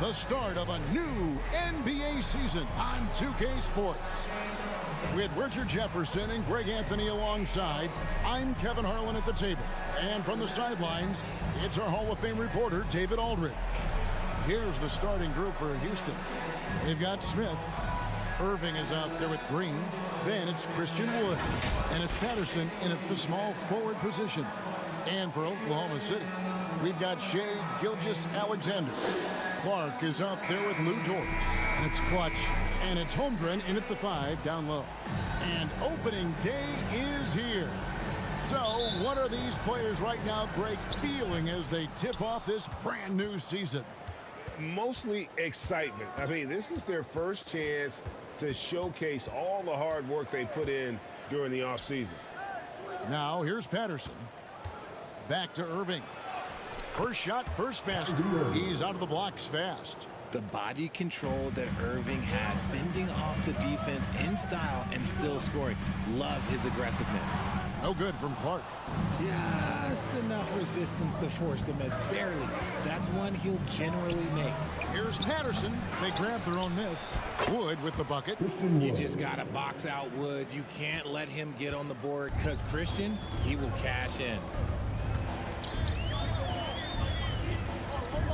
The start of a new NBA season on 2K Sports. With Richard Jefferson and Greg Anthony alongside, I'm Kevin Harlan at the table. And from the sidelines, it's our Hall of Fame reporter, David Aldridge. Here's the starting group for Houston. They've got Smith. Irving is out there with Green. Then it's Christian Wood. And it's Patterson in at the small forward position. And for Oklahoma City, we've got Shai Gilgeous-Alexander. Clark is out there with Lou Dort. And it's Clutch. And it's Holmgren in at the 5 down low. And opening day is here. So what are these players right now, Greg, feeling as they tip off this brand new season? Mostly excitement. I mean, this is their first chance to showcase all the hard work they put in during the offseason. Now here's Patterson. Back to Irving. First shot, first basket. He's out of the blocks fast. The body control that Irving has, fending off the defense in style and still scoring. Love his aggressiveness. No good from Clark. Just enough resistance to force the miss. Barely. That's one he'll generally make. Here's Patterson. They grab their own miss. Wood with the bucket. You just got to box out Wood. You can't let him get on the board because Christian, he will cash in.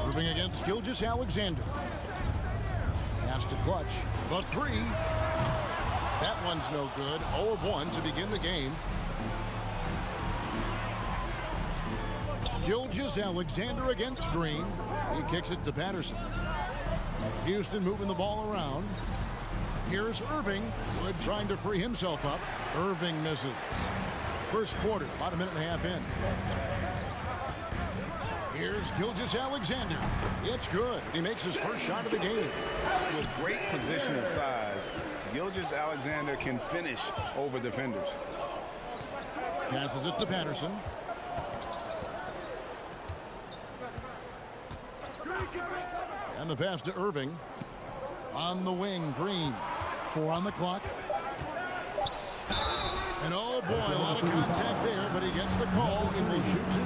Irving against Gilgeous-Alexander. Pass to Clutch. The 3. That one's no good. 0 of 1 to begin the game. Gilgeous-Alexander against Green. He kicks it to Patterson. Houston moving the ball around. Here's Irving. Wood trying to free himself up. Irving misses. First quarter, about a minute and a half in. Here's Gilgeous-Alexander. It's good. He makes his first shot of the game. With great positional size, Gilgeous-Alexander can finish over defenders. Passes it to Patterson. And the pass to Irving. On the wing, Green. 4 on the clock. And oh boy, a lot of contact there, but he gets the call and will shoot 2.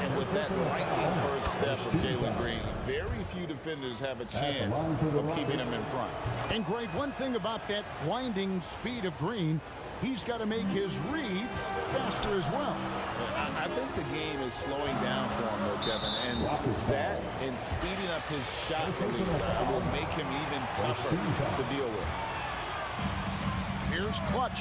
And with that lightning first step of Jalen Green, very few defenders have a chance of keeping him in front. And Greg, one thing about that blinding speed of Green, he's got to make his reads faster as well. I think the game is slowing down for him, though, Kevin. And that and speeding up his shot release will make him even tougher to deal with. Here's Clutch.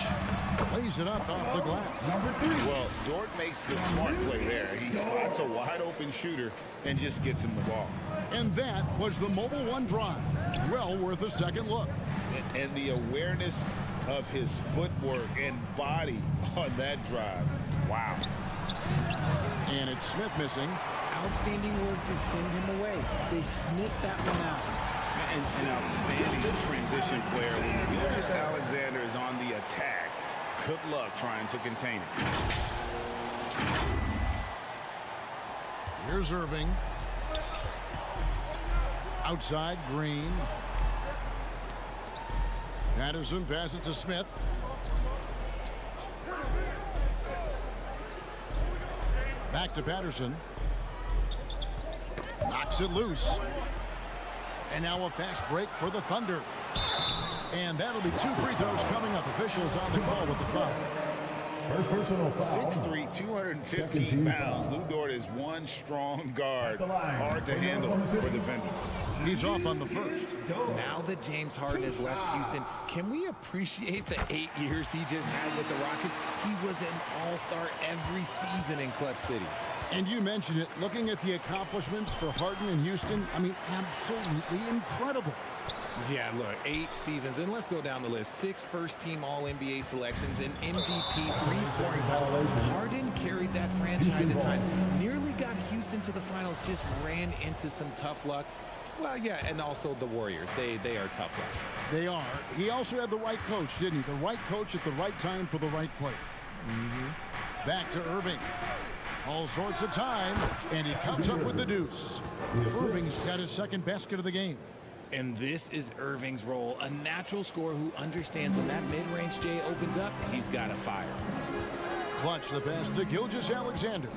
Lays it up off the glass. Number 3. Well, Dort makes the smart play there. He spots a wide open shooter and just gets him the ball. And that was the Mobile One drive. Well worth a second look. And the awareness of his footwork and body on that drive. Wow. And it's Smith missing. Outstanding work to send him away. They sniffed that one out. An outstanding transition player. When Gilgeous-Alexander is on the attack, good luck trying to contain it. Here's Irving. Outside, Green. Patterson passes to Smith. Back to Patterson. Knocks it loose. And now a fast break for the Thunder. And that'll be 2 free throws coming up. Officials on the call with the foul. First personal foul. 6'3", 215 pounds. Lou Dort is one strong guard. Hard to handle for defenders. He's off on the first. Now that James Harden has left Houston, can we appreciate the 8 years he just had with the Rockets? He was an all-star every season in Clutch City. And you mentioned it, looking at the accomplishments for Harden in Houston, I mean, absolutely incredible. Yeah, look, 8 seasons, and let's go down the list. 6 first-team All-NBA selections, an MVP, 3 scoring titles. Harden carried that franchise at times, nearly got Houston to the finals, just ran into some tough luck. Well, yeah, and also the Warriors. They are tough luck. They are. He also had the right coach, didn't he? The right coach at the right time for the right play. Back to Irving. All sorts of time, and he comes up with the deuce. Irving's got his second basket of the game. And this is Irving's role, a natural scorer who understands when that mid-range J opens up, he's got to fire. Clutch the pass to Gilgeous-Alexander.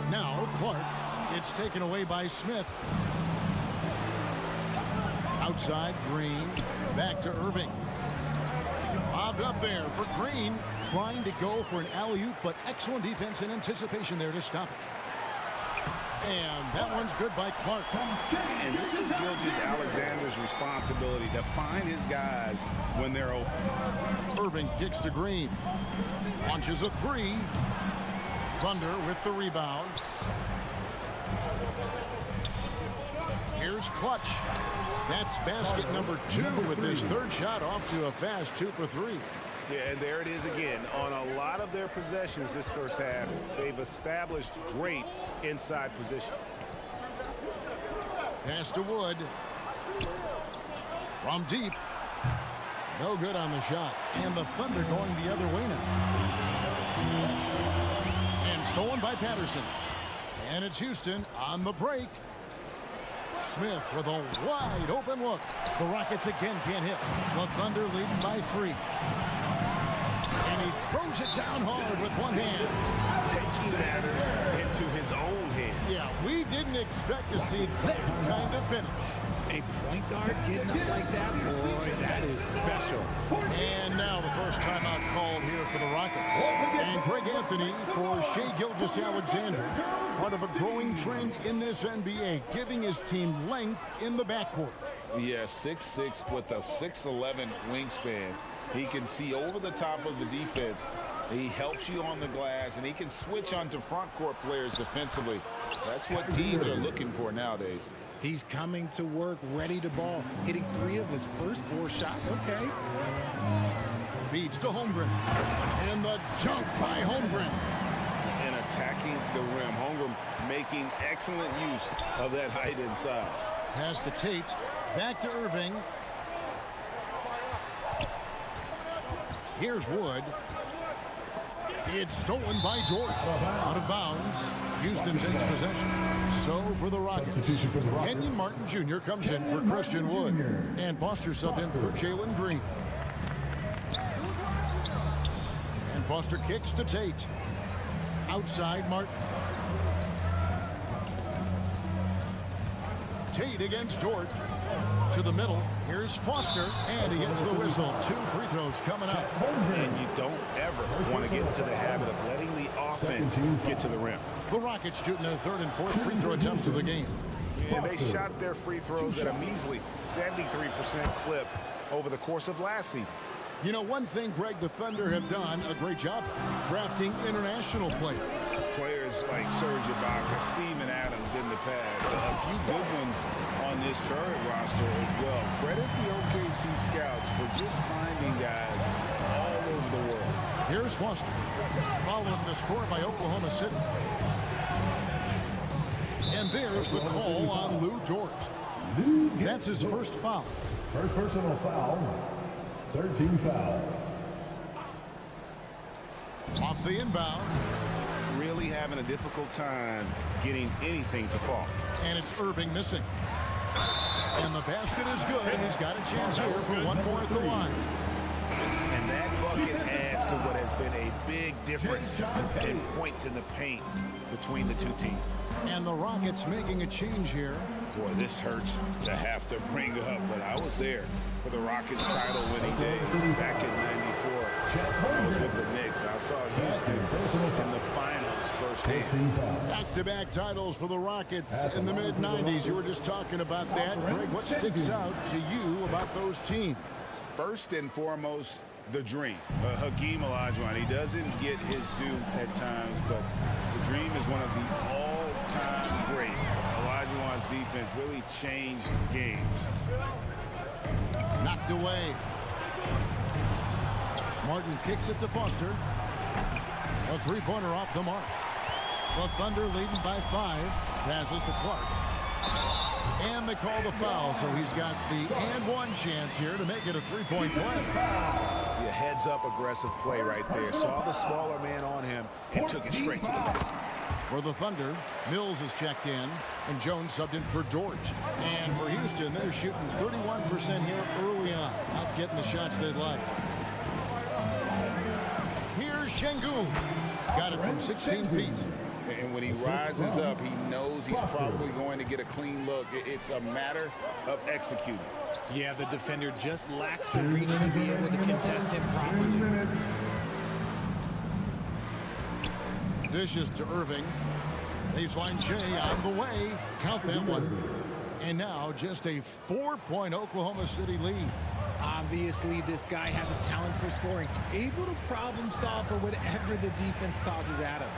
Now Clark. It's taken away by Smith. Outside, Green. Back to Irving. Bobbed up there for Green. Trying to go for an alley-oop, but excellent defense and anticipation there to stop it. And that one's good by Clark. And this is Gilgeous-Alexander's responsibility to find his guys when they're open. Irving kicks to Green. Launches a three. Thunder with the rebound. Here's Clutch. That's basket number 2 with his third shot off to a fast 2 for 3. Yeah, and there it is again. On a lot of their possessions this first half, they've established great inside position. Pass to Wood. From deep. No good on the shot. And the Thunder going the other way now. And stolen by Patterson. And it's Houston on the break. Smith with a wide open look. The Rockets again can't hit. The Thunder leading by 3. And he throws it down hard with one hand. Taking matters into his own hand. Yeah, we didn't expect to see that kind of finish. A point guard getting up like that, boy, that is special. And now the first timeout called here for the Rockets. And Greg Anthony for Shai Gilgeous-Alexander. Part of a growing trend in this NBA, giving his team length in the backcourt. Yeah, 6'6" with a 6'11" wingspan. He can see over the top of the defense. He helps you on the glass, and he can switch onto front court players defensively. That's what teams are looking for nowadays. He's coming to work, ready to ball, hitting 3 of his first 4 shots. Okay. Feeds to Holmgren. And the jump by Holmgren. And attacking the rim. Holmgren making excellent use of that height inside. Pass to Tate. Back to Irving. Here's Wood. It's stolen by Dort. Out of bounds. Houston takes possession. So for the Rockets, Kenyon Martin Jr. comes in for Christian Wood. And Foster subbed in for Jalen Green. And Foster kicks to Tate. Outside Martin. Tate against Dort. To the middle. Here's Foster. And he gets the whistle. 2 free throws coming up. And you don't ever want to get into the habit of letting the offense get to the rim. The Rockets shooting their 3rd and 4th free throw attempts of the game. And they shot their free throws at a measly 73% clip over the course of last season. You know, one thing, Greg, the Thunder have done a great job drafting international players. Players like Serge Ibaka, Steven Adams in the past. A few good ones on this current roster as well. Credit the OKC scouts for just finding guys all over the world. Here's Foster, following the score by Oklahoma City. And there's the call on Lou Dort. That's his first foul. First personal foul. 13 foul. Off the inbound. Really having a difficult time getting anything to fall. And it's Irving missing. And the basket is good, and he's got a chance here for one more at the line. And that bucket adds to what has been a big difference in points in the paint between the two teams. And the Rockets making a change here. Boy, this hurts to have to bring up, but I was there for the Rockets title winning days back in '94. I was with the Knicks. I saw Houston in the finals firsthand. Back-to-back titles for the Rockets in the mid-'90s. You were just talking about that. Greg, what sticks out to you about those teams? First and foremost, the dream. Hakeem Olajuwon. He doesn't get his due at times, but the dream is one of the all-time greats. Olajuwon's defense really changed games. Knocked away. Martin kicks it to Foster. A three-pointer off the mark. The Thunder leading by 5. Passes to Clark. And they call the foul, so he's got the and-one chance here to make it a three-point play. Yeah, heads-up aggressive play right there. Saw the smaller man on him and took it straight to the basket. For the Thunder, Mills is checked in, and Jones subbed in for George. And for Houston, they're shooting 31% here early on, not getting the shots they'd like. Here's Şengün. Got it from 16 feet. And when he rises up, he knows he's probably going to get a clean look. It's a matter of executing. Yeah, the defender just lacks the reach to be able to contest him properly. Dishes to Irving. Baseline J on the way. Count that one. And now just a 4-point Oklahoma City lead. Obviously, this guy has a talent for scoring, able to problem solve for whatever the defense tosses at him.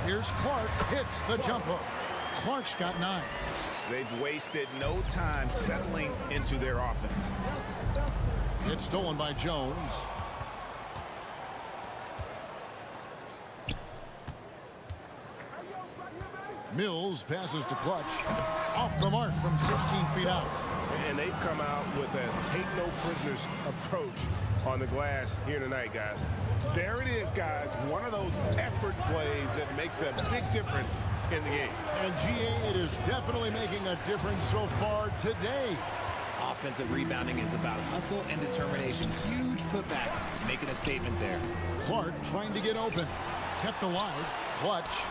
Here's Clark, hits the jump hook. Clark's got 9. They've wasted no time settling into their offense. It's stolen by Jones. Mills passes to Clutch. Off the mark from 16 feet out. And they've come out with a take-no-prisoners approach on the glass here tonight, guys. There it is, guys. One of those effort plays that makes a big difference in the game. And GA, it is definitely making a difference so far today. Offensive rebounding is about hustle and determination. Huge putback, making a statement there. Clark trying to get open. Kept alive. Clutch.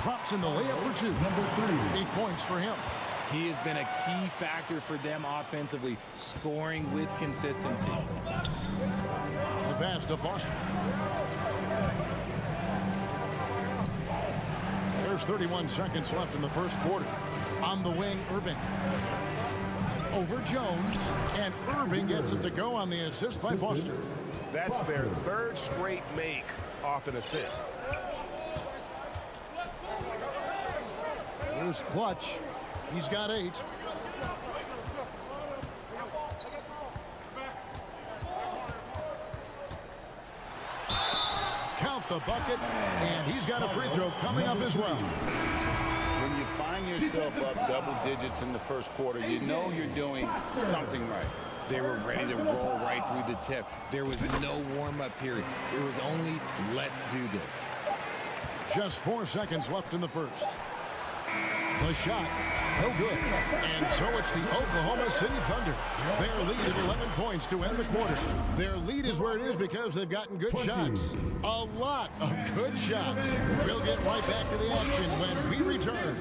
Drops in the layup for 2. Number 3. 8 points for him. He has been a key factor for them offensively, scoring with consistency. The pass to Foster. There's 31 seconds left in the first quarter. On the wing, Irving. Over Jones, and Irving gets it to go on the assist by Foster. That's their 3rd straight make off an assist. Here's Clutch. He's got 8. Count the bucket, and he's got a free throw coming up as well. When you find yourself up double digits in the first quarter, you know you're doing something right. They were ready to roll right through the tip. There was no warm-up period. It was only, let's do this. Just 4 seconds left in the first. The shot, no good. And so it's the Oklahoma City Thunder. Their lead at 11 points to end the quarter. Their lead is where it is because they've gotten good shots. A lot of good shots. We'll get right back to the action when we return.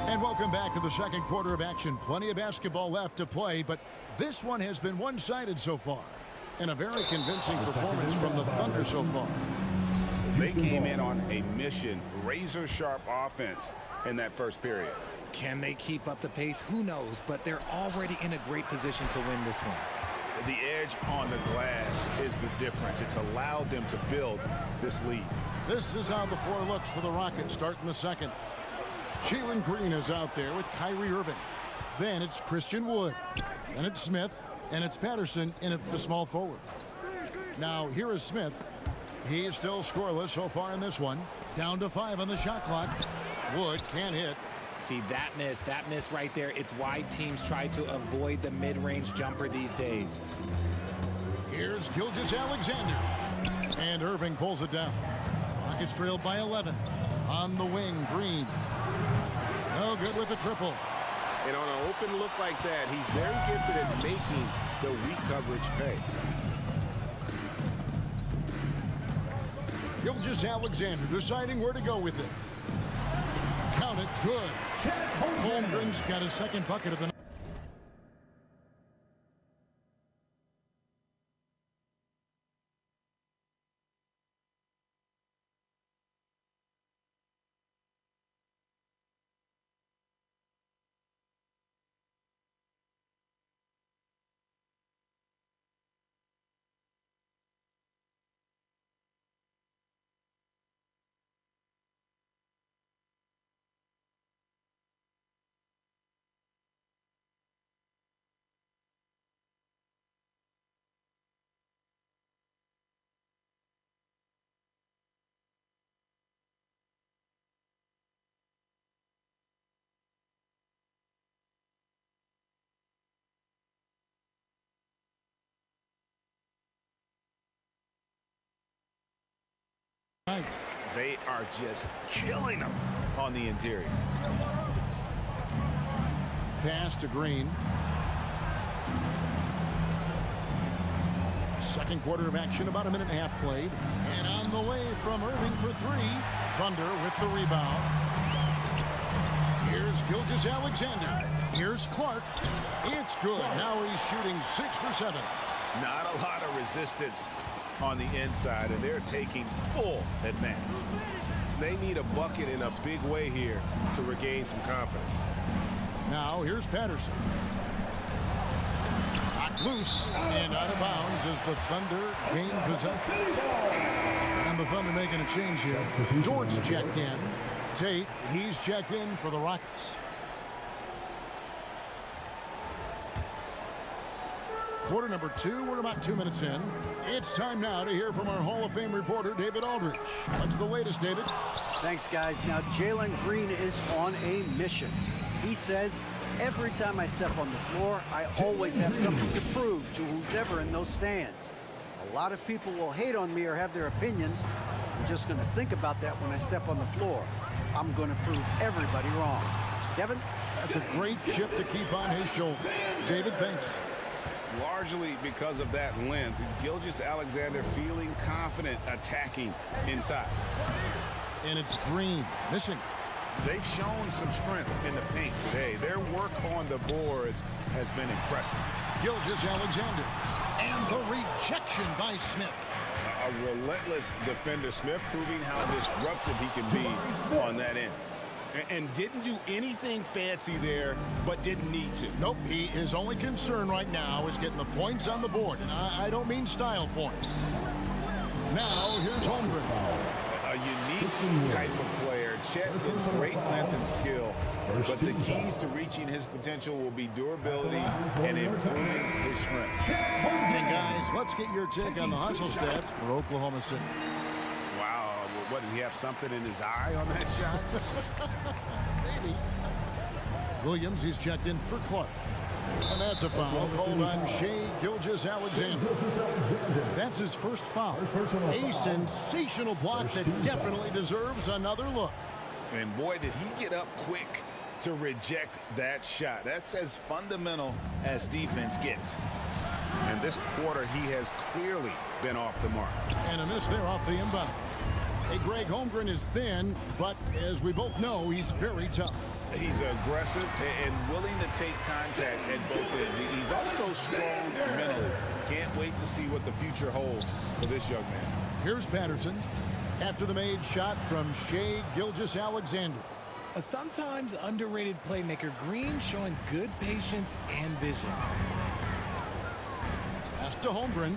And welcome back to the second quarter of action. Plenty of basketball left to play, but this one has been one-sided so far. And a very convincing performance from the Thunder so far. They came in on a mission, razor-sharp offense in that first period. Can they keep up the pace? Who knows, but they're already in a great position to win this one. The edge on the glass is the difference. It's allowed them to build this lead. This is how the floor looks for the Rockets starting the second. Jalen Green is out there with Kyrie Irving. Then it's Christian Wood. Then it's Smith. And it's Patterson in at the small forward. Now here is Smith. He is still scoreless so far in this one. Down to 5 on the shot clock. Wood can't hit. See, that miss right there, it's why teams try to avoid the mid-range jumper these days. Here's Gilgeous-Alexander. And Irving pulls it down. Rockets trailed by 11. On the wing, Green. No good with the triple. And on an open look like that, he's very gifted at making the weak coverage pay. Gilgeous-Alexander deciding where to go with it. Count it, good. Holmgren's got his second bucket of the night. They are just killing them on the interior. Pass to Green. Second quarter of action, about a minute and a half played. And on the way from Irving for three. Thunder with the rebound. Here's Gilgeous-Alexander. Here's Clark. It's good. Now he's shooting 6 for 7. Not a lot of resistance on the inside, and they're taking full advantage. They need a bucket in a big way here to regain some confidence. Now here's Patterson. Knocked loose and out of bounds as the Thunder gain possession. And the Thunder making a change here. Dort's checked in. Tate, he's checked in for the Rockets. Quarter number 2, we're about 2 minutes in. It's time now to hear from our Hall of Fame reporter, David Aldridge. What's the latest, David? Thanks, guys. Now, Jalen Green is on a mission. He says, every time I step on the floor, I always have something to prove to who's ever in those stands. A lot of people will hate on me or have their opinions. I'm just going to think about that when I step on the floor. I'm going to prove everybody wrong. Kevin? That's a great chip to keep on his shoulder. David, thanks. Largely because of that length, Gilgeous-Alexander feeling confident attacking inside. And it's Green missing. They've shown some strength in the paint today. Their work on the boards has been impressive. Gilgeous-Alexander. And the rejection by Smith. A relentless defender. Smith proving how disruptive he can be on that end. And didn't do anything fancy there, but didn't need to. Nope, his only concern right now is getting the points on the board. And I don't mean style points. Now, here's Holmgren. A unique type of player. Chet with great length and skill. But the keys to reaching his potential will be durability and improving his strength. And guys, let's get your take on the hustle stats for Oklahoma City. Wow, what, did he have something in his eye on that shot? Maybe. Williams, he's checked in for Clark. And that's a foul called on Shai Gilgeous-Alexander. That's his first foul. A sensational block that definitely deserves another look. And boy, did he get up quick to reject that shot. That's as fundamental as defense gets. And this quarter, he has clearly been off the mark. And a miss there off the inbound. Hey, Greg, Holmgren is thin, but as we both know, he's very tough. He's aggressive and willing to take contact at both ends. He's also strong mentally. Can't wait to see what the future holds for this young man. Here's Patterson after the made shot from Shai Gilgeous-Alexander. A sometimes underrated playmaker, Green showing good patience and vision. Pass to Holmgren.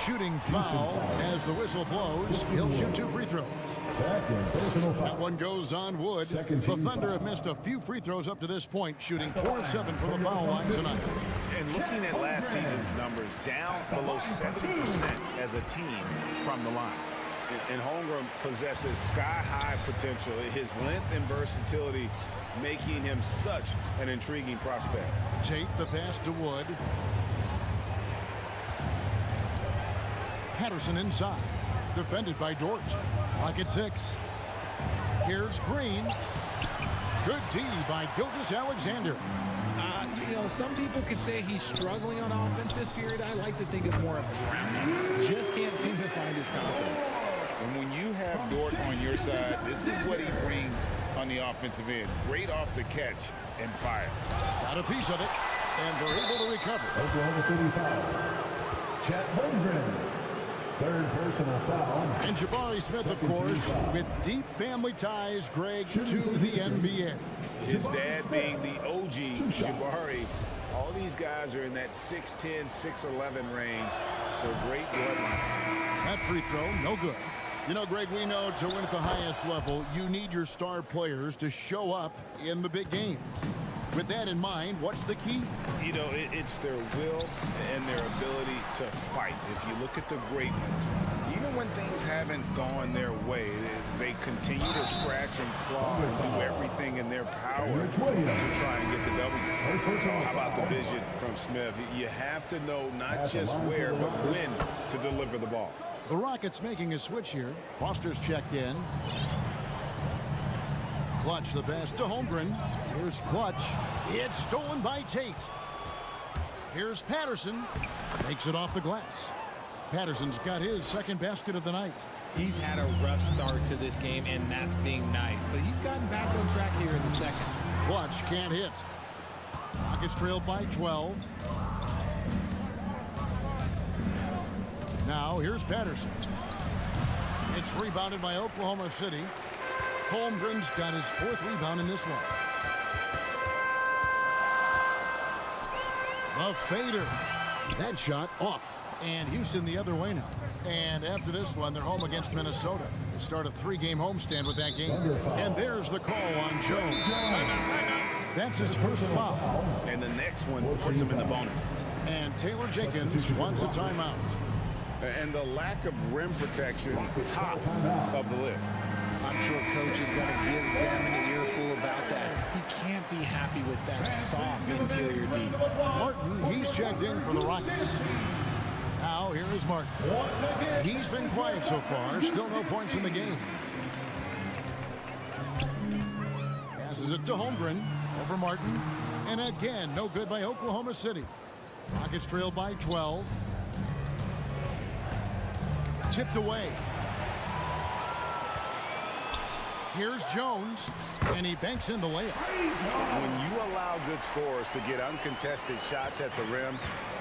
Shooting foul as the whistle blows. He'll shoot 2 free throws. Second personal foul. That one goes on Wood. Second The team Thunder foul. have missed a few free throws up to this point, shooting 4-7 from the foul line tonight. And looking at last season's numbers, down below 70% as a team from the line. And Holmgren possesses sky-high potential. His length and versatility making him such an intriguing prospect. Tate the pass to Wood. Patterson inside. Defended by Dort. Clock at 6. Here's Green. Good D by Gilgeous-Alexander. You know, some people could say he's struggling on offense this period. I like to think of more of drowning. Just can't seem to find his confidence. And when you have Dort on your side, this is what he brings on the offensive end. Great off the catch and fire. Got a piece of it, and they're able to recover. Oklahoma City foul. Chet Holmgren. Third personal foul. And Jabari Smith, of course, with deep family ties, Greg, to the NBA. His dad being the OG, Jabari. All these guys are in that 6'10", 6'11" range. So great bloodline. That free throw, no good. You know, Greg, we know to win at the highest level, you need your star players to show up in the big games. With that in mind, what's the key? You know, it's their will and their ability to fight. If you look at the great ones, even when things haven't gone their way, they continue to scratch and claw and do everything in their power to try and get the W. How about the vision from Smith? You have to know not just where, but when to deliver the ball. The Rockets making a switch here. Foster's checked in. Clutch the pass to Holmgren. Here's Clutch. It's stolen by Tate. Here's Patterson. Makes it off the glass. Patterson's got his second basket of the night. He's had a rough start to this game, and that's being nice. But he's gotten back on track here in the second. Clutch can't hit. Rockets trailed by 12. Now here's Patterson. It's rebounded by Oklahoma City. Holmgren's got his fourth rebound in this one. The fader. That shot off. And Houston the other way now. And after this one, they're home against Minnesota. They start a 3-game homestand with that game. And there's the call on Jones. That's his first foul. And the next one puts him in the bonus. And Taylor Jenkins wants a timeout. And the lack of rim protection, top of the list. I'm sure coach is going to give them an earful about that. He can't be happy with that soft interior D. Martin, he's checked in for the Rockets. Now, here is Martin. He's been quiet so far. Still no points in the game. Passes it to Holmgren. Over Martin. And again, no good by Oklahoma City. Rockets trailed by 12. Tipped away. Here's Jones. And he banks in the layup. When you allow good scorers to get uncontested shots at the rim,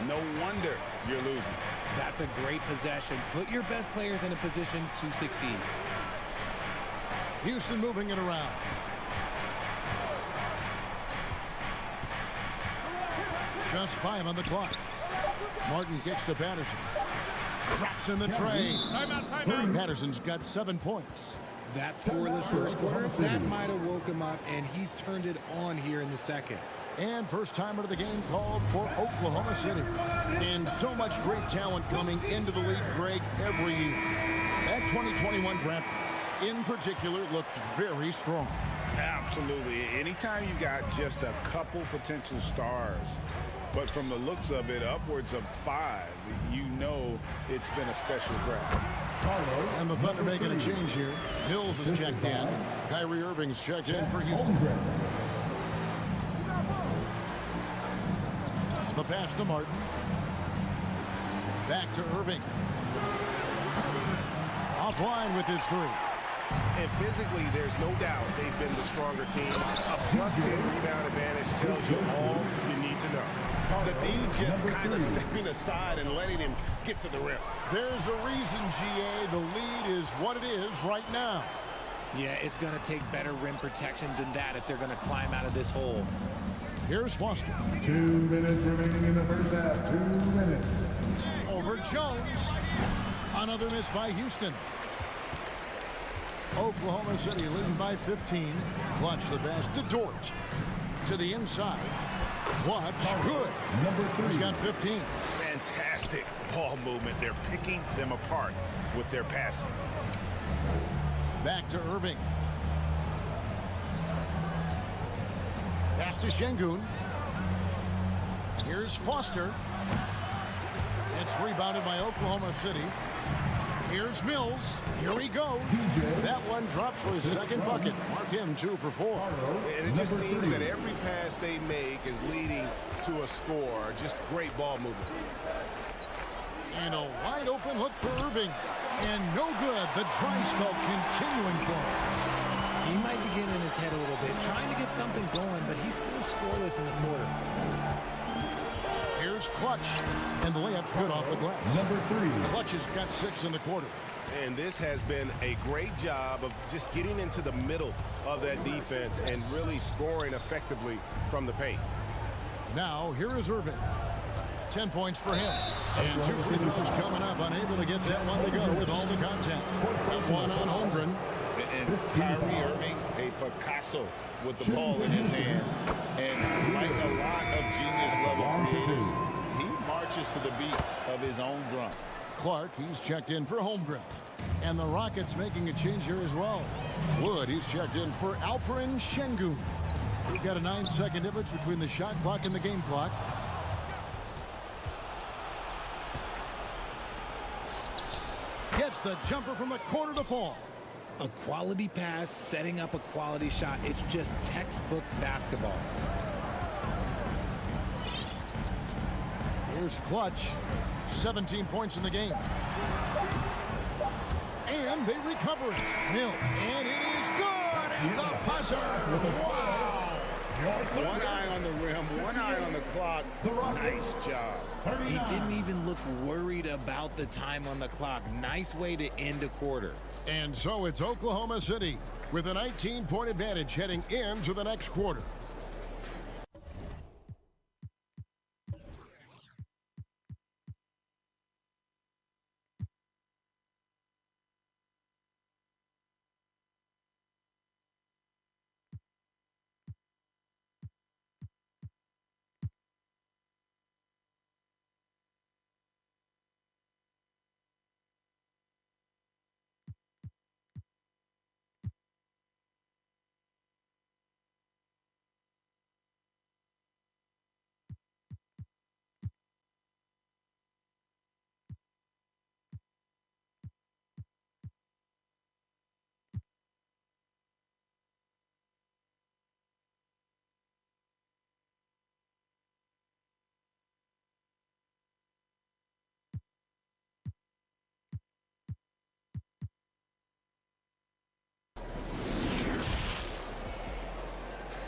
no wonder you're losing. That's a great possession. Put your best players in a position to succeed. Houston moving it around. Just 5 on the clock. Martin kicks to Patterson. Drops in the tray. Timeout. Patterson's got 7 points. That scoreless first quarter, that might have woke him up, and he's turned it on here in the second. And first timer of the game called for Oklahoma City. And so much great talent coming into the league, Greg, every year. That 2021 draft, in particular, looks very strong. Absolutely. Anytime you got just a couple potential stars, but from the looks of it, upwards of 5, you know it's been a special draft. And the Thunder making a change here. Hills is checked in. Kyrie Irving's checked in for Houston. The pass to Martin. Back to Irving. Offline with his 3. And physically, there's no doubt they've been the stronger team. A +10 rebound advantage tells you all you need to know. The D just kind of stepping aside and letting him get to the rim. There's a reason, GA. The lead is what it is right now. Yeah, it's going to take better rim protection than that if they're going to climb out of this hole. Here's Foster. 2 minutes remaining in the first half. 2 minutes. Over Jones. Another miss by Houston. Oklahoma City leading by 15. Clutch the pass to Dort. To the inside. Clutch, good. He's got 15. Fantastic ball movement. They're picking them apart with their passing. Back to Irving. Pass to Şengün. Here's Foster. It's rebounded by Oklahoma City. Here's Mills. Here he goes. That one drops for his second bucket. Mark him 2 for 4. And it just seems that every pass they make is leading to a score. Just great ball movement. And a wide open look for Irving. And no good. The dry spell continuing for him. He might be getting in his head a little bit, trying to get something going, but he's still scoreless in the quarter. Here's Clutch. And the layup's good off the glass. Number 3. Clutch has got 6 in the quarter. And this has been a great job of just getting into the middle of that defense and really scoring effectively from the paint. Now, here is Irving. 10 points for him. And 2 free throws coming up. Unable to get that one to go with all the contact. One on Holmgren. And Kyrie Irving, a Picasso with the ball in his hands. And like a lot of genius-level creators, he marches to the beat of his own drum. Clark, he's checked in for Holmgren. And the Rockets making a change here as well. Wood, he's checked in for Alperen Şengün. We've got a 9-second difference between the shot clock and the game clock. Gets the jumper from the corner to fall. A quality pass, setting up a quality shot. It's just textbook basketball. Here's Clutch. 17 points in the game. And they recover it. Hill. And it is good. And the buzzer. Wow. One eye on the rim, one eye on the clock. Nice job. He didn't even look worried about the time on the clock. Nice way to end a quarter. And so it's Oklahoma City with a 19-point advantage heading into the next quarter.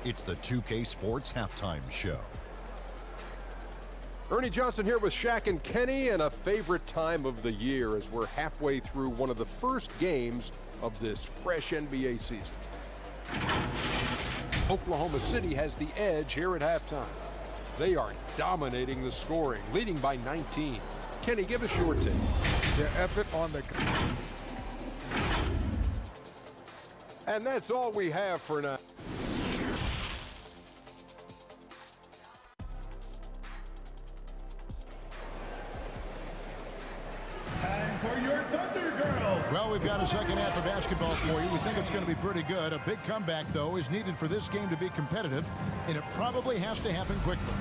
It's the 2K Sports Halftime Show. Ernie Johnson here with Shaq and Kenny, and a favorite time of the year as we're halfway through one of the first games of this fresh NBA season. Oklahoma City has the edge here at halftime. They are dominating the scoring, leading by 19. Kenny, give us your take. Their effort on the... And that's all we have for now. Well, we've got a second half of basketball for you. We think it's going to be pretty good. A big comeback, though, is needed for this game to be competitive, and it probably has to happen quickly.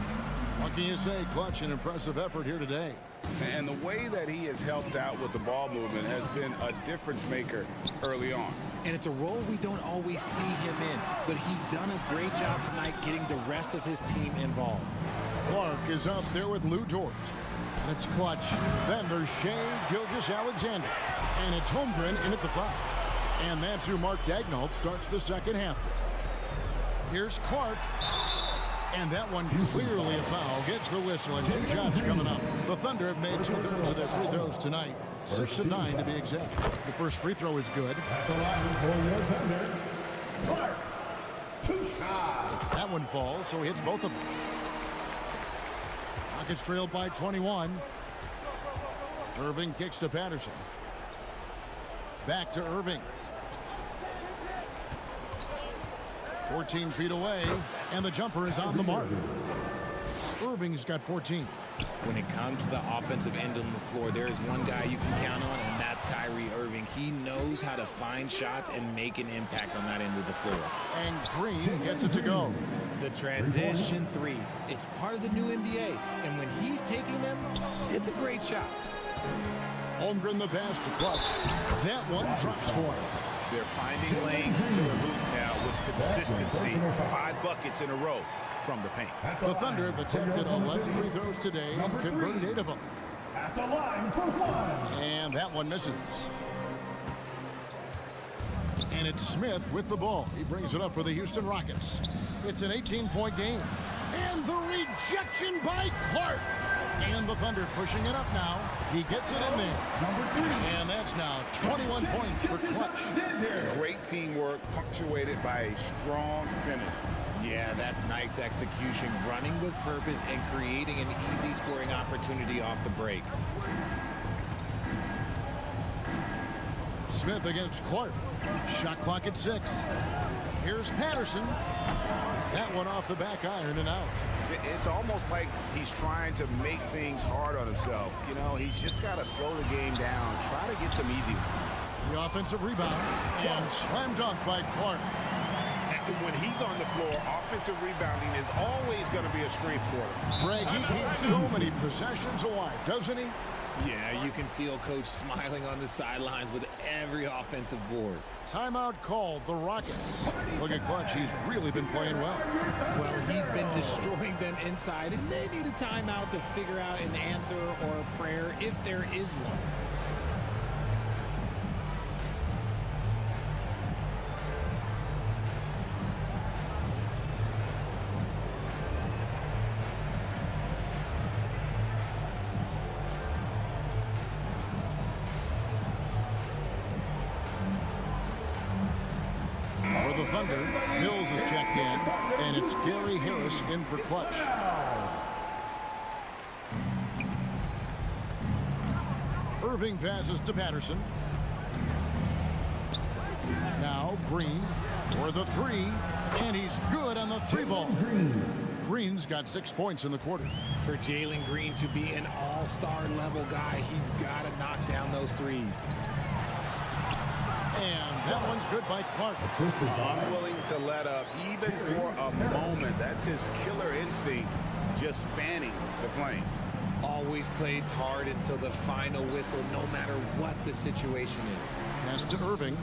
What can you say? Clutch, an impressive effort here today. And the way that he has helped out with the ball movement has been a difference maker early on. And it's a role we don't always see him in, but he's done a great job tonight getting the rest of his team involved. Clark is up there with Lou George. And it's Clutch. Then there's Shea Gilgeous-Alexander. And it's Holmgren in at the 5. And that's who Mark Daigneault starts the second half. Here's Clark. And that one clearly a foul. Gets the whistle and 2 shots coming up. The Thunder have made 2/3 of their free throws tonight. 6 of 9 to be exact. The first free throw is good. At the line for your Thunder, Clark. 2 shots. That one falls, so he hits both of them. Rockets trailed by 21. Irving kicks to Patterson. Back to Irving. 14 feet away, and the jumper is on the mark. Irving's got 14. When it comes to the offensive end on the floor, there is one guy you can count on, and that's Kyrie Irving. He knows how to find shots and make an impact on that end of the floor. And Green gets it to go. The transition 3. It's part of the new NBA, and when he's taking them, it's a great shot. Holmgren the pass to Clutch. That one drops for him. They're finding lanes to the hoop now with consistency. 5 buckets in a row from the paint. The Thunder have attempted 11 free throws today and converted 8 of them. At the line for 1. And that one misses. And it's Smith with the ball. He brings it up for the Houston Rockets. It's an 18-point game. And the rejection by Clark. And the Thunder pushing it up now. He gets it in there. Number 3. And that's now 21 points for Clutch. Great teamwork punctuated by a strong finish. Yeah, that's nice execution, running with purpose and creating an easy scoring opportunity off the break. Smith against Clark. Shot clock at 6. Here's Patterson. That one off the back iron and out. It's almost like he's trying to make things hard on himself. You know, he's just got to slow the game down, try to get some easy ones. The offensive rebound and slam dunk by Clark. And when he's on the floor, offensive rebounding is always going to be a strength for him. Greg, he keeps so many possessions alive, doesn't he? Yeah, you can feel Coach smiling on the sidelines with every offensive board. Timeout called, the Rockets. Look at Clutch, he's really been playing well. Well, he's been destroying them inside, and they need a timeout to figure out an answer or a prayer if there is one. For the Thunder, Mills is checked in, and it's Gary Harris in for Clutch. Irving passes to Patterson. Now Green for the three, and he's good on the three ball. Green's got 6 points in the quarter. For Jalen Green to be an all-star level guy, he's got to knock down those threes. And that one's good by Clark. Unwilling to let up even for a moment. That's his killer instinct, just fanning the Flames. Always plays hard until the final whistle, no matter what the situation is. Pass to Irving.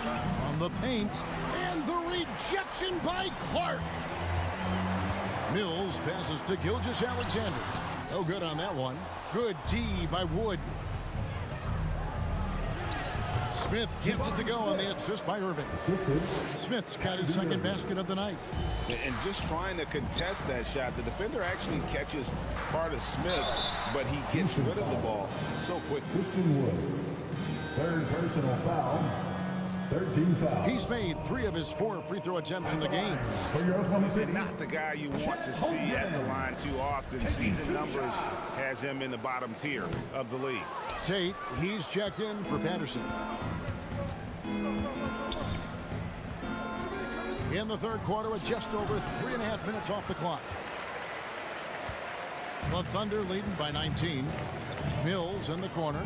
From the paint, and the rejection by Clark. Mills passes to Gilgeous-Alexander. No good on that one. Good D by Wood. Smith gets it to go on the assist by Irving. Smith's got his second basket of the night. And just trying to contest that shot, the defender actually catches part of Smith, but he gets rid of the ball so quickly. Christian Wood, third personal foul, 13 fouls. He's made 3 of his 4 free throw attempts in the game. For your Oklahoma City. Not the guy you want to see at the line too often. Season numbers has him in the bottom tier of the league. Tate, he's checked in for Patterson. In the third quarter with just over 3.5 minutes off the clock. The Thunder leading by 19. Mills in the corner.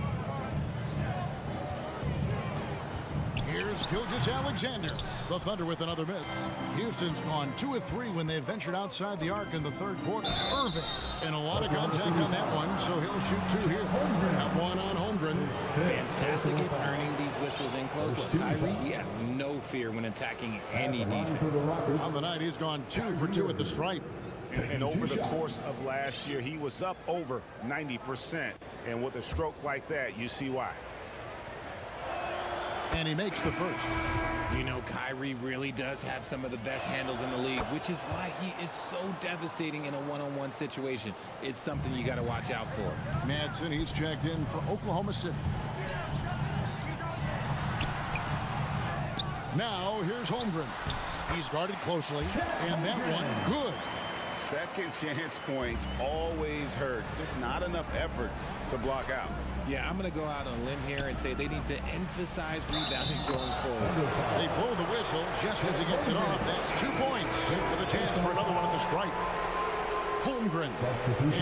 Here's Gilgeous-Alexander. The Thunder with another miss. Houston's gone 2 of 3 when they ventured outside the arc in the third quarter. Irving, and a lot of contact on that one, so he'll shoot 2 here. That one on Holmgren. Fantastic at earning these whistles in close. Look, Kyrie, he has no fear when attacking any defense. On the night, he's gone 2 for 2 at the stripe. And over the course of last year, he was up over 90%. And with a stroke like that, you see why. And he makes the first. You know, Kyrie really does have some of the best handles in the league, which is why he is so devastating in a one-on-one situation. It's something you got to watch out for. Madsen, he's checked in for Oklahoma City. Now, here's Holmgren. He's guarded closely, and that one good. Second chance points always hurt. Just not enough effort to block out. Yeah, I'm going to go out on a limb here and say they need to emphasize rebounding going forward. They blow the whistle just as he gets it off. That's 2 points with a chance for another one at the stripe. Holmgren.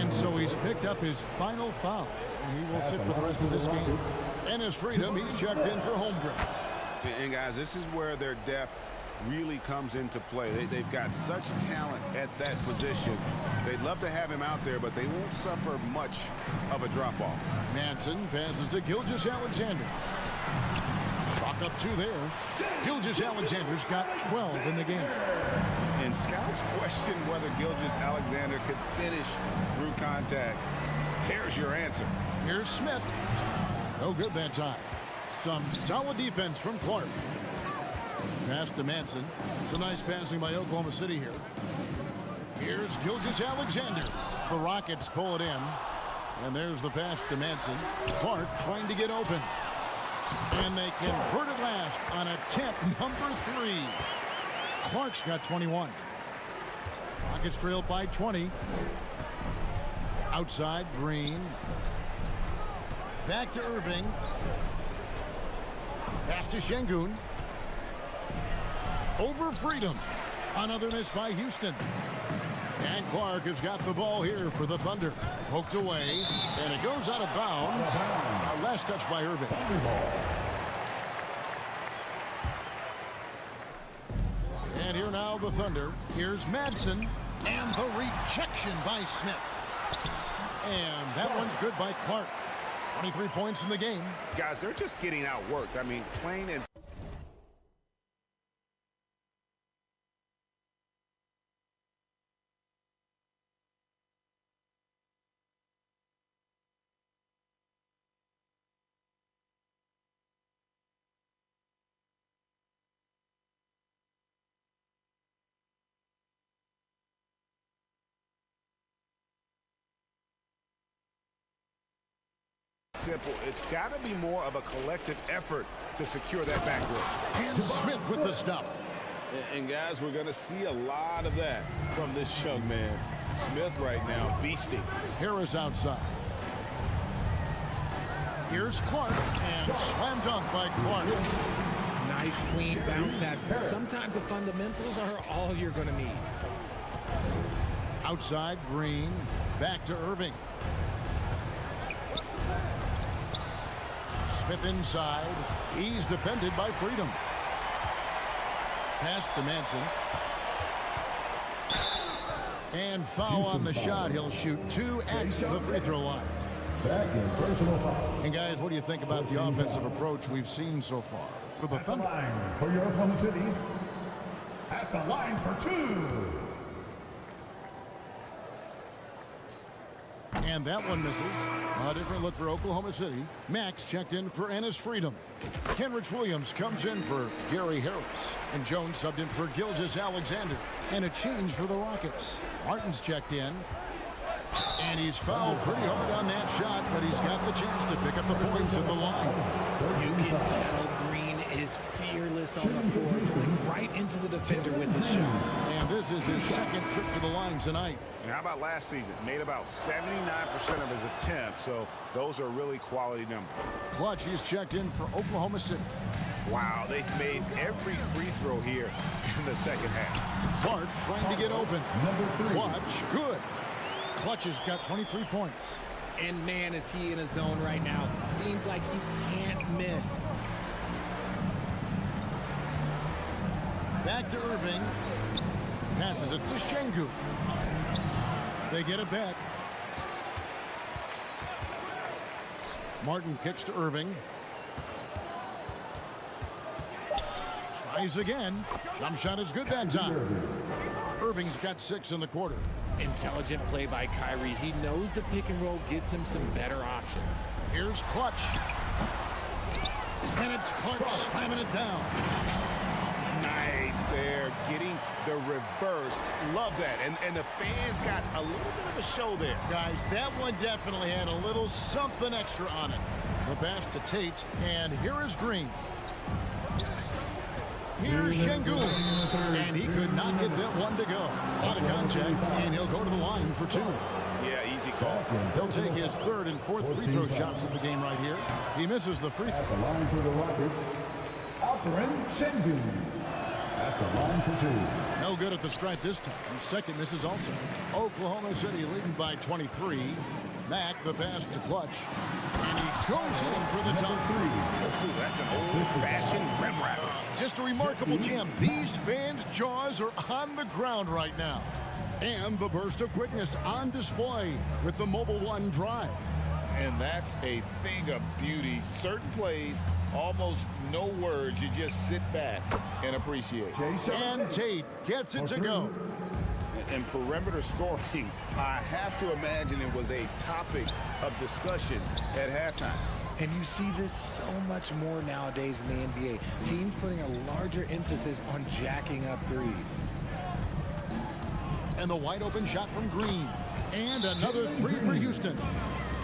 And so he's picked up his final foul. And he will sit for the rest of this game. And his freedom, he's checked in for Holmgren. And guys, this is where their depth really comes into play. They've got such talent at that position. They'd love to have him out there, but they won't suffer much of a drop-off. Madsen passes to Gilgeous-Alexander. Chalk up 2 there. Gilgeous-Alexander's got 12 in the game. And scouts question whether Gilgeous-Alexander could finish through contact. Here's your answer. Here's Smith. No good that time. Some solid defense from Clark. Pass to Madsen. Some nice passing by Oklahoma City here. Here's Gilgeous-Alexander. The Rockets pull it in. And there's the pass to Madsen. Clark trying to get open. And they convert it last on attempt number 3. Clark's got 21. Rockets trailed by 20. Outside, Green. Back to Irving. Pass to Şengün. Over Freedom. Another miss by Houston. And Clark has got the ball here for the Thunder. Poked away, and it goes out of bounds. Last touch by Irving. And here now the Thunder. Here's Madsen, and the rejection by Smith. And that one's good by Clark. 23 points in the game. Guys, they're just getting outworked. I mean, plain and simple. It's got to be more of a collective effort to secure that backboard. And Smith with the stuff. And guys, we're going to see a lot of that from this young man. Smith right now, beasting. Harris outside. Here's Clark, and slam dunk by Clark. Nice, clean bounce pass. Sometimes the fundamentals are all you're going to need. Outside, Green. Back to Irving. Smith inside. He's defended by Freedom. Pass to Manson. And foul on the shot. He'll shoot 2 at the free throw line. Second personal foul. And guys, what do you think about the offensive approach we've seen so far for the At the Thunder? line for your Oklahoma City. At the line for 2. And that one misses. A different look for Oklahoma City. Max checked in for Ennis Freedom. Kenrich Williams comes in for Gary Harris. And Jones subbed in for Gilgeous Alexander. And a change for the Rockets. Martin's checked in. And he's fouled pretty hard on that shot, but he's got the chance to pick up the points at the line. You can tell Green is fearless on the floor, going right into the defender with his shot. And this is his second trip to the line tonight. And how about last season? Made about 79% of his attempts, so those are really quality numbers. Clutch, he's checked in for Oklahoma City. Wow, they've made every free throw here in the second half. Clark trying to get open. Number 3. Clutch, good. Clutch has got 23 points. And man, is he in a zone right now. Seems like he can't miss. Back to Irving. Passes it to Şengün. They get it back. Martin kicks to Irving. Tries again. Jump shot is good that time. Irving's got 6 in the quarter. Intelligent play by Kyrie. He knows the pick and roll gets him some better options. Here's Clutch. And it's Clark slamming it down. Nice there, getting the reverse. Love that. And the fans got a little bit of a show there. Guys, that one definitely had a little something extra on it. The pass to Tate, and here is Green. Here's Şengün, and he could not get that one to go. A lot of contact, and he'll go to the line for 2. Yeah, easy call. He'll take his 3rd and 4th free throw shots of the game right here. He misses the free At throw. the line for the Rockets. Alperen Şengün. At the line for 2. No good at the stripe this time. His second misses also. Oklahoma City leading by 23. Mack, the pass to Clutch. And he goes in for the jump. Ooh, that's an old-fashioned rim wrapper. Just a remarkable jam. These fans' jaws are on the ground right now. And the burst of quickness on display with the Mobile One drive. And that's a thing of beauty. Certain plays, almost no words. You just sit back and appreciate. And Tate gets it to go. And perimeter scoring, I have to imagine it was a topic of discussion at halftime. And you see this so much more nowadays in the NBA. Teams putting a larger emphasis on jacking up threes. And the wide open shot from Green. And another 3 for Houston.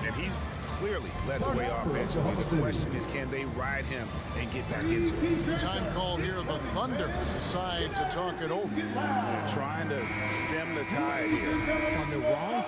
And he's clearly led the way offensively. The question is, can they ride him and get back into it? Time called here. The Thunder decide to talk it over. They're trying to stem the tide here. On the wrong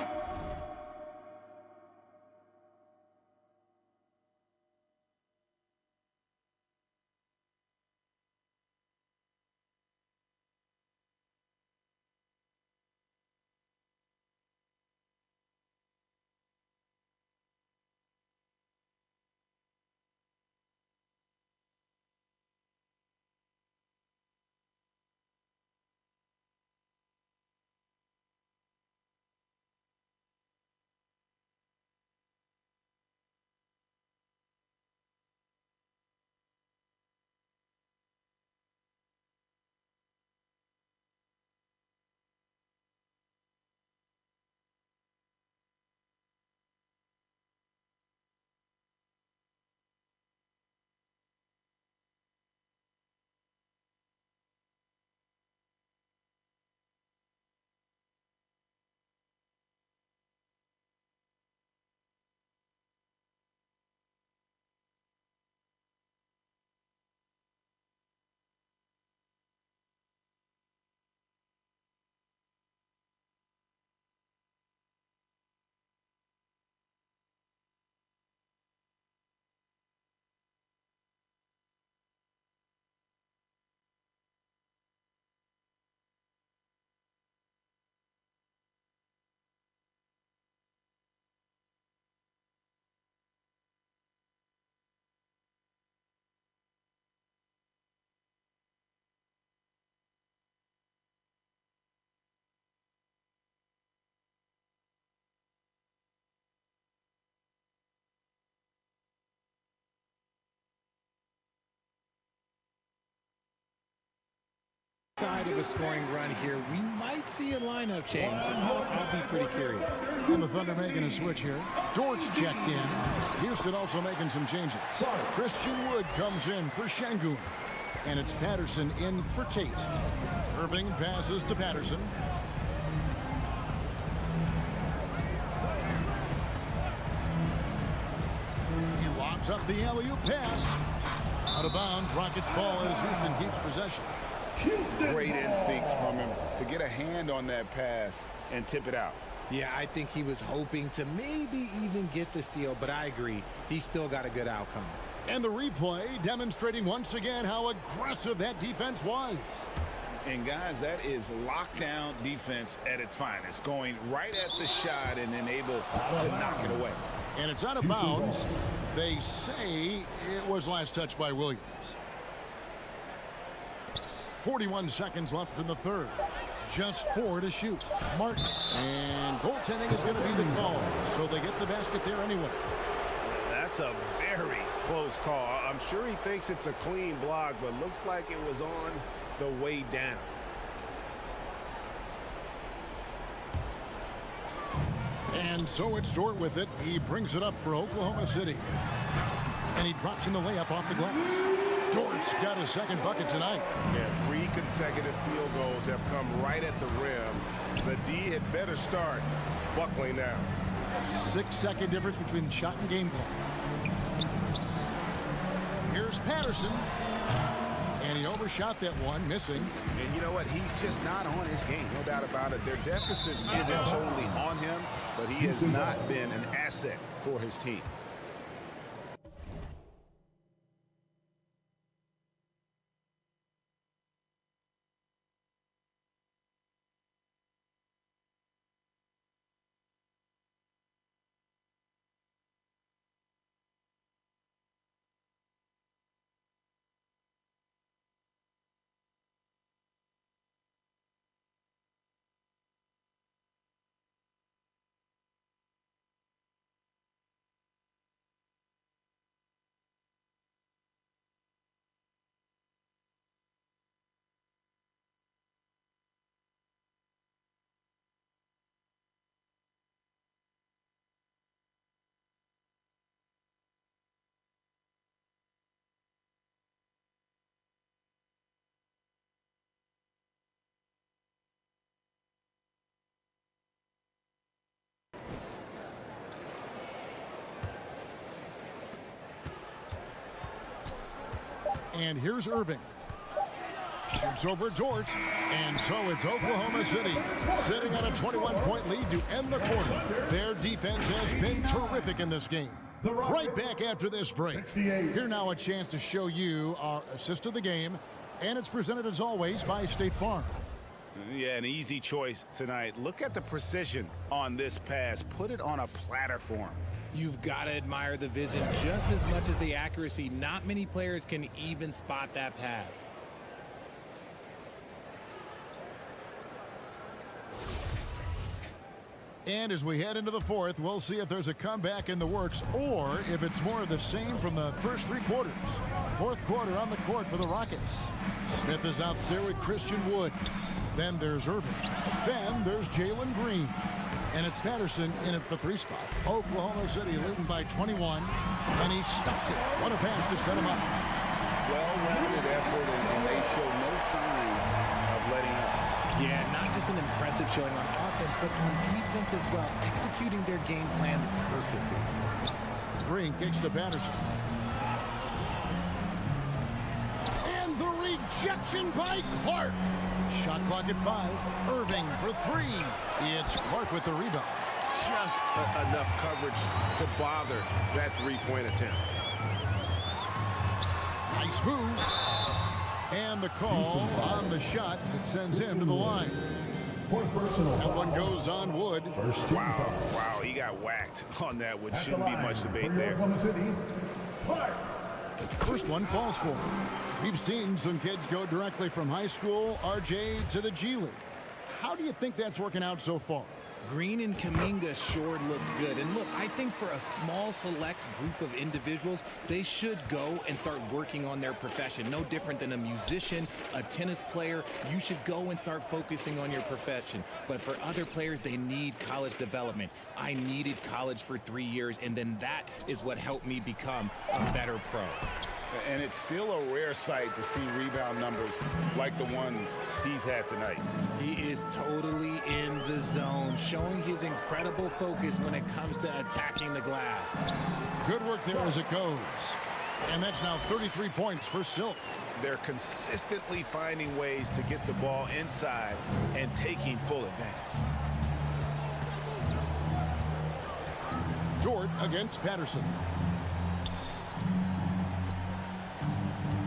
Side of a scoring run here, we might see a lineup change. I'll be pretty curious. And the Thunder making a switch here. Dortz checked in. Houston also making some changes. Christian Wood comes in for Şengün. And it's Patterson in for Tate. Irving passes to Patterson. He lobs up the alley-oop pass. Out of bounds, Rockets ball as Houston keeps possession. Great instincts from him to get a hand on that pass and tip it out. Yeah, I think he was hoping to maybe even get the steal, but I agree. He still got a good outcome. And the replay demonstrating once again how aggressive that defense was. And guys, that is lockdown defense at its finest, going right at the shot and then able to knock it away. And it's out of bounds. They say it was last touched by Williams. 41 seconds left in the third. Just 4 to shoot. Martin. And goaltending is going to be the call. So they get the basket there anyway. That's a very close call. I'm sure he thinks it's a clean block, but looks like it was on the way down. And so it's Dort with it. He brings it up for Oklahoma City. And he drops in the layup off the glass. Dort's got his second bucket tonight. Yeah, 3 consecutive field goals have come right at the rim. The D had better start buckling now. 6-second difference between the shot and game clock. Here's Patterson. And he overshot that one, missing. And you know what? He's just not on his game, no doubt about it. Their deficit isn't totally on him, but he has not been an asset for his team. And here's Irving. Shoots over Dort. And so it's Oklahoma City sitting on a 21-point lead to end the quarter. Their defense has been terrific in this game. Right back after this break. Here now a chance to show you our assist of the game. And it's presented as always by State Farm. Yeah, an easy choice tonight. Look at the precision on this pass. Put it on a platter for him. You've got to admire the vision just as much as the accuracy. Not many players can even spot that pass. And as we head into the fourth, we'll see if there's a comeback in the works or if it's more of the same from the first 3 quarters. Fourth quarter on the court for the Rockets. Smith is out there with Christian Wood. Then there's Irving. Then there's Jalen Green. And it's Patterson in at the 3 spot. Oklahoma City leading by 21. And he stuffs it. What a pass to set him up. Well-rounded effort, and they show no signs of letting up. Yeah, not just an impressive showing on offense, but on defense as well, executing their game plan perfectly. Green kicks to Patterson. And the rejection by Clark. Shot clock at 5. Irving for 3. It's Clark with the rebound. Just enough coverage to bother that 3-point attempt. Nice move. And the call on the shot that sends him to the line. That one goes on Wood. Wow, he got whacked on that, which shouldn't be much debate there. First one falls for him. We've seen some kids go directly from high school, RJ, to the G League. How do you think that's working out so far? Green and Kuminga sure look good. And look, I think for a small select group of individuals, they should go and start working on their profession. No different than a musician, a tennis player. You should go and start focusing on your profession. But for other players, they need college development. I needed college for 3 years, and then that is what helped me become a better pro. And it's still a rare sight to see rebound numbers like the ones he's had tonight. He is totally in the zone, showing his incredible focus when it comes to attacking the glass. Good work there as it goes. And that's now 33 points for Silk. They're consistently finding ways to get the ball inside and taking full advantage. Dort against Patterson.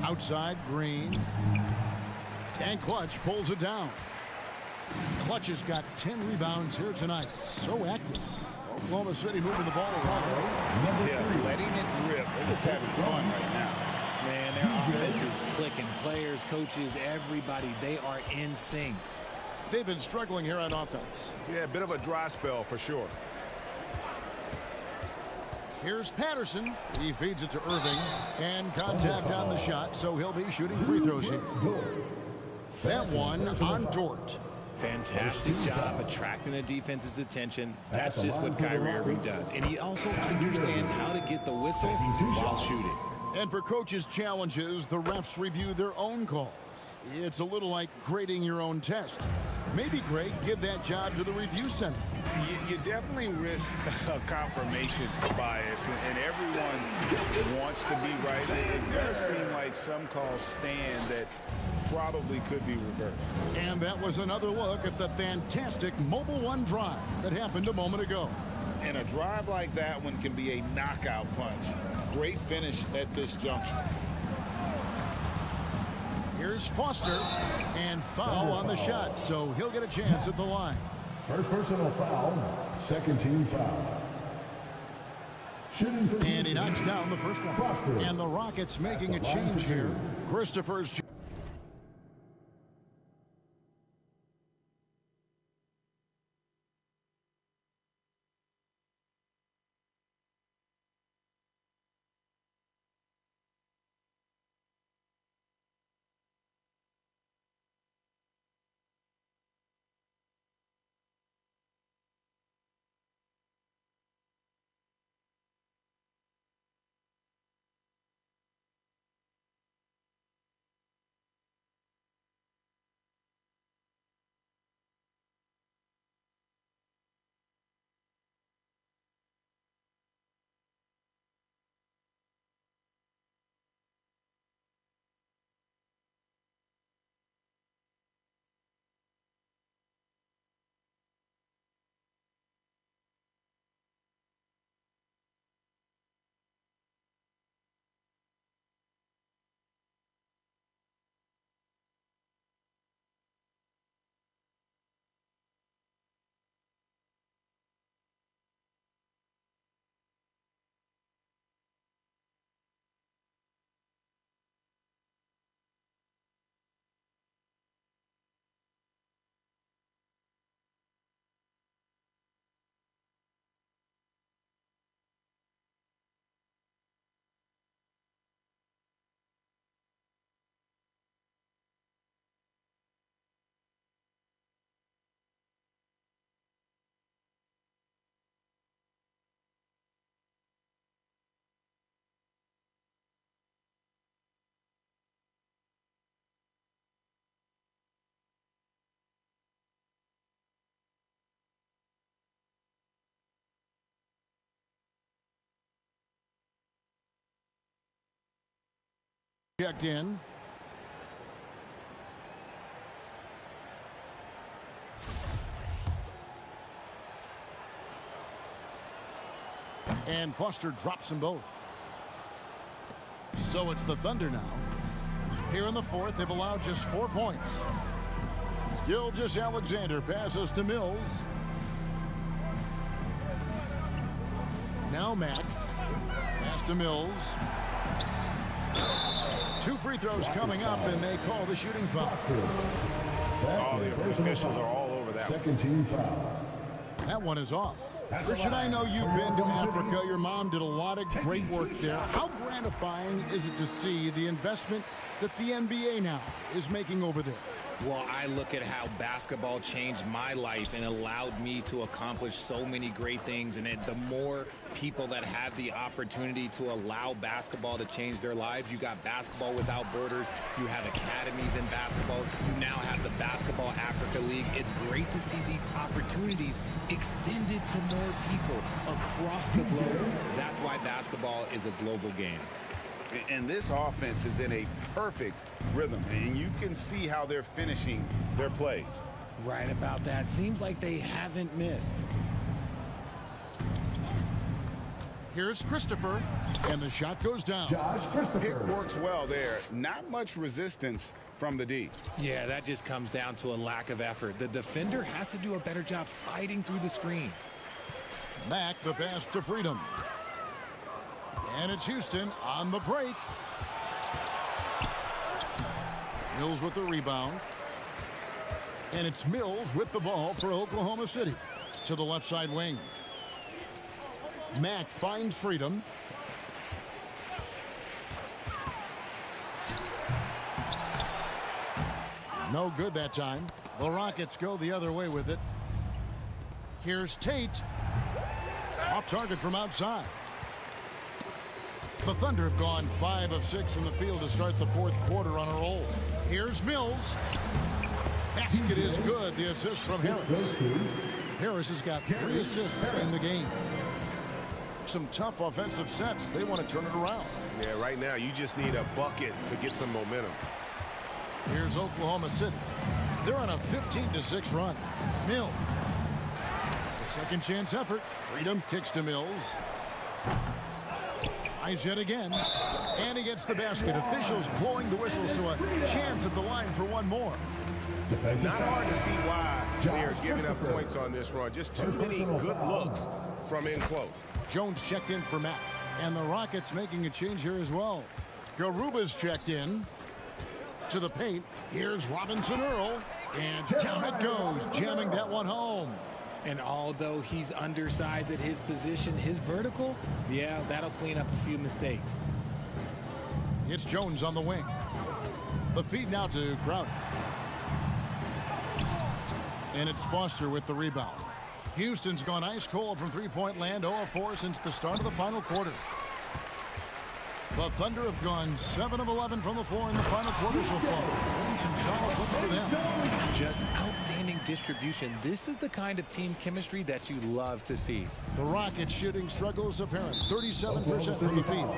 Outside, Green. And Clutch pulls it down. Clutch has got 10 rebounds here tonight. So active. Oklahoma City moving the ball around. Yeah, letting it rip. They're just having fun right now. Man, their offense is clicking. Players, coaches, everybody, they are in sync. They've been struggling here on offense. Yeah, a bit of a dry spell for sure. Here's Patterson. He feeds it to Irving. And contact on the shot, so he'll be shooting free throws here. That one on Dort. Fantastic job attracting the defense's attention. That's just what Kyrie Irving does. And he also understands how to get the whistle while shooting. And for coaches' challenges, the refs review their own calls. It's a little like grading your own test. Maybe, Greg, give that job to the review center. You definitely risk a confirmation bias, and everyone wants to be right. It does seem like some calls stand that probably could be reversed. And that was another look at the fantastic Mobile One drive that happened a moment ago. And a drive like that one can be a knockout punch. Great finish at this juncture. Here's Foster, and foul on the shot, so he'll get a chance at the line. First personal foul, second team foul. Shooting for and he knocks down the first one. Foster. And the Rockets making a change here. Christopher's checked in. And Foster drops them both. So it's the Thunder now. Here in the fourth, they've allowed just 4 points. Gilgeous-Alexander passes to Mills. Now Mack. Pass to Mills. 2 free throws coming up, and they call the shooting foul. All the officials are all over that. Second team foul. That one is off. Richard, I know you've been to Africa. Your mom did a lot of great work there. How gratifying is it to see the investment that the NBA now is making over there? Well, I look at how basketball changed my life and allowed me to accomplish so many great things. And the more people that have the opportunity to allow basketball to change their lives, you got Basketball Without Borders, you have academies in basketball, you now have the Basketball Africa League. It's great to see these opportunities extended to more people across the globe. That's why basketball is a global game. And this offense is in a perfect rhythm, and you can see how they're finishing their plays. Right about that. Seems like they haven't missed. Here's Christopher, and the shot goes down. Josh Christopher. Pick works well there. Not much resistance from the D. Yeah, that just comes down to a lack of effort. The defender has to do a better job fighting through the screen. Back the pass to Freedom. And it's Houston on the break. Mills with the rebound. And it's Mills with the ball for Oklahoma City. To the left side wing. Mack finds Freedom. No good that time. The Rockets go the other way with it. Here's Tate. Off target from outside. The Thunder have gone 5 of 6 from the field to start the fourth quarter on a roll. Here's Mills. Basket is good. The assist from Harris. Harris has got 3 assists in the game. Some tough offensive sets. They want to turn it around. Yeah, right now you just need a bucket to get some momentum. Here's Oklahoma City. They're on a 15-6 run. Mills. A second chance effort. Freedom kicks to Mills. Tries yet again. And he gets the basket. Officials blowing the whistle, so a chance at the line for one more. Not hard to see why they are giving up points on this run. Just too many good looks from in close. Jones checked in for Mack. And the Rockets making a change here as well. Garuba's checked in to the paint. Here's Robinson Earl. And down it goes, jamming that one home. And although he's undersized at his position, his vertical, yeah, that'll clean up a few mistakes. It's Jones on the wing. The feed now to Crowder. And it's Foster with the rebound. Houston's gone ice cold from three-point land, 0 of 4 since the start of the final quarter. The Thunder have gone 7 of 11 from the floor in the final quarter so far. And some solid looks for them. Just outstanding distribution. This is the kind of team chemistry that you love to see. The Rockets shooting struggles apparent. 37% from the field.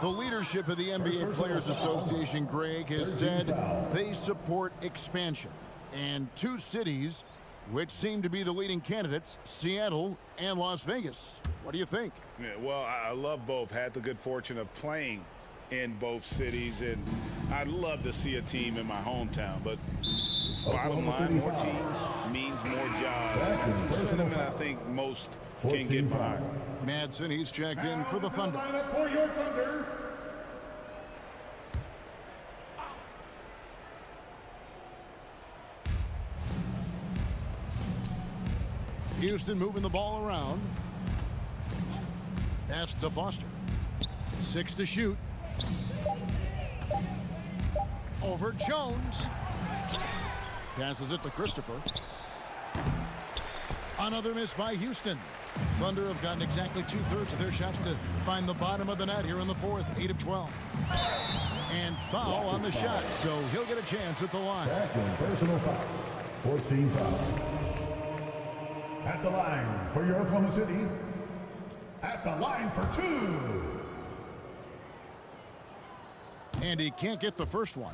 The leadership of the NBA Players Association, Greg, has said they support expansion. And 2 cities which seem to be the leading candidates, Seattle and Las Vegas. What do you think? Yeah, well, I love both. Had the good fortune of playing in both cities, and I'd love to see a team in my hometown. But bottom line, more teams means more jobs. That's a sentiment I think most can get behind. Madsen, he's checked in for the Thunder. Houston moving the ball around. Pass to Foster. 6 to shoot. Over Jones. Passes it to Christopher. Another miss by Houston. Thunder have gotten exactly 2/3 of their shots to find the bottom of the net here in the fourth. 8 of 12. And foul on the shot, so he'll get a chance at the line. Second personal foul. 14 foul. At the line for your Oklahoma City. At the line for 2. And he can't get the first one.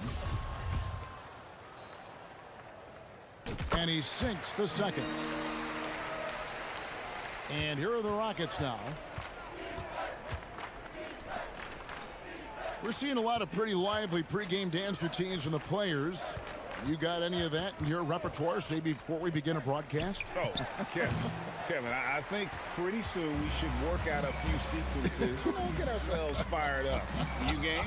And he sinks the second. And here are the Rockets now. We're seeing a lot of pretty lively pregame dance routines from the players. You got any of that in your repertoire, say, before we begin a broadcast? Oh, Kevin, I think pretty soon we should work out a few sequences. Get ourselves fired up. You game?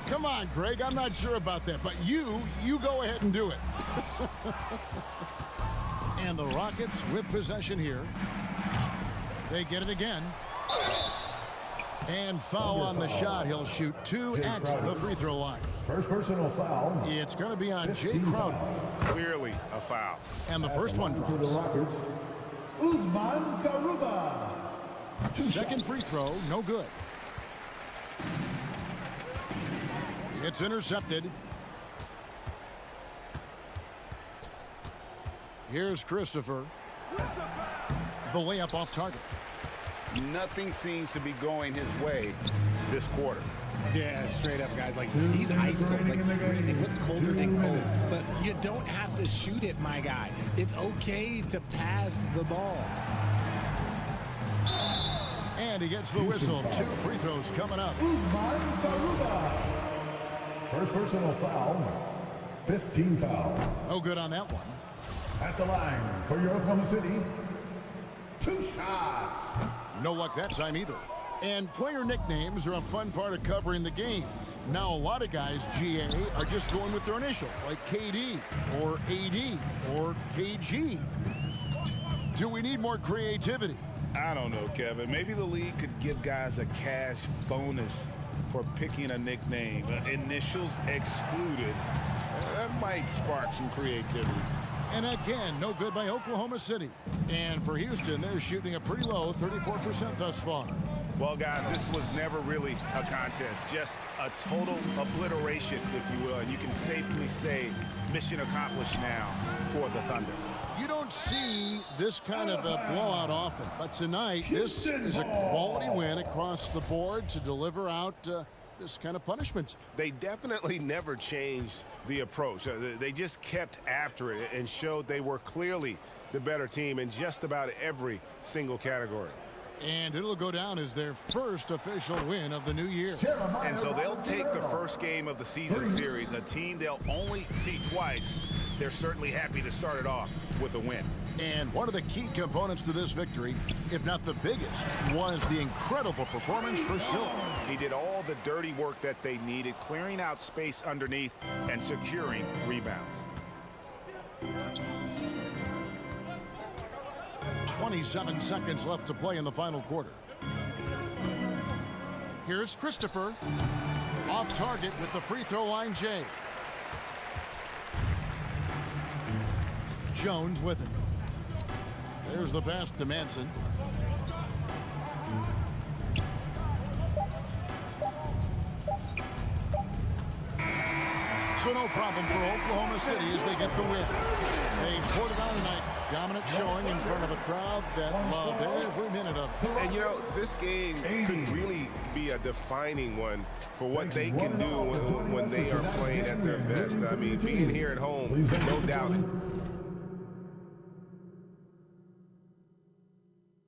Come on, Greg. I'm not sure about that, but you go ahead and do it. And the Rockets with possession here. They get it again. And foul on the shot. He'll shoot 2 at the free throw line. First personal foul. It's going to be on Jay Crowder. Clearly a foul. And the first one For the drops. Rockets, Usman Garuba. Second free throw, no good. It's intercepted. Here's Christopher. The layup off target. Nothing seems to be going his way this quarter. Yeah, straight up, guys. Like, he's ice cold, like freezing. What's colder than cold? But you don't have to shoot it, my guy. It's okay to pass the ball. And he gets the whistle. 2 free throws coming up. Usman Garuba. First personal foul. 15 foul. No good on that one. At the line for your Oklahoma City. 2 shots. No luck that time either. And player nicknames are a fun part of covering the games. Now a lot of guys, GA, are just going with their initial, like KD or AD or KG. Do we need more creativity? I don't know, Kevin. Maybe the league could give guys a cash bonus for picking a nickname. Initials excluded. That might spark some creativity. And again, no good by Oklahoma City. And for Houston, they're shooting a pretty low 34% thus far. Well, guys, this was never really a contest, just a total obliteration, if you will. And you can safely say mission accomplished now for the Thunder. You don't see this kind of a blowout often, but tonight this is a quality win across the board to deliver out this kind of punishment. They definitely never changed the approach. They just kept after it and showed they were clearly the better team in just about every single category. And it'll go down as their first official win of the new year. And so they'll take the first game of the season series, a team they'll only see twice. They're certainly happy to start it off with a win. And one of the key components to this victory, if not the biggest, was the incredible performance for Silva. He did all the dirty work that they needed, clearing out space underneath and securing rebounds. 27 seconds left to play in the final quarter. Here's Christopher. Off target with the free throw line, Jay. Jones with it. There's the pass to Manson. So no problem for Oklahoma City as they get the win. They poured it on tonight. Dominant showing in front of a crowd that loved every minute of it. And, you know, this game could really be a defining one for what they can do when they are playing at their best. I mean, being here at home, no doubt,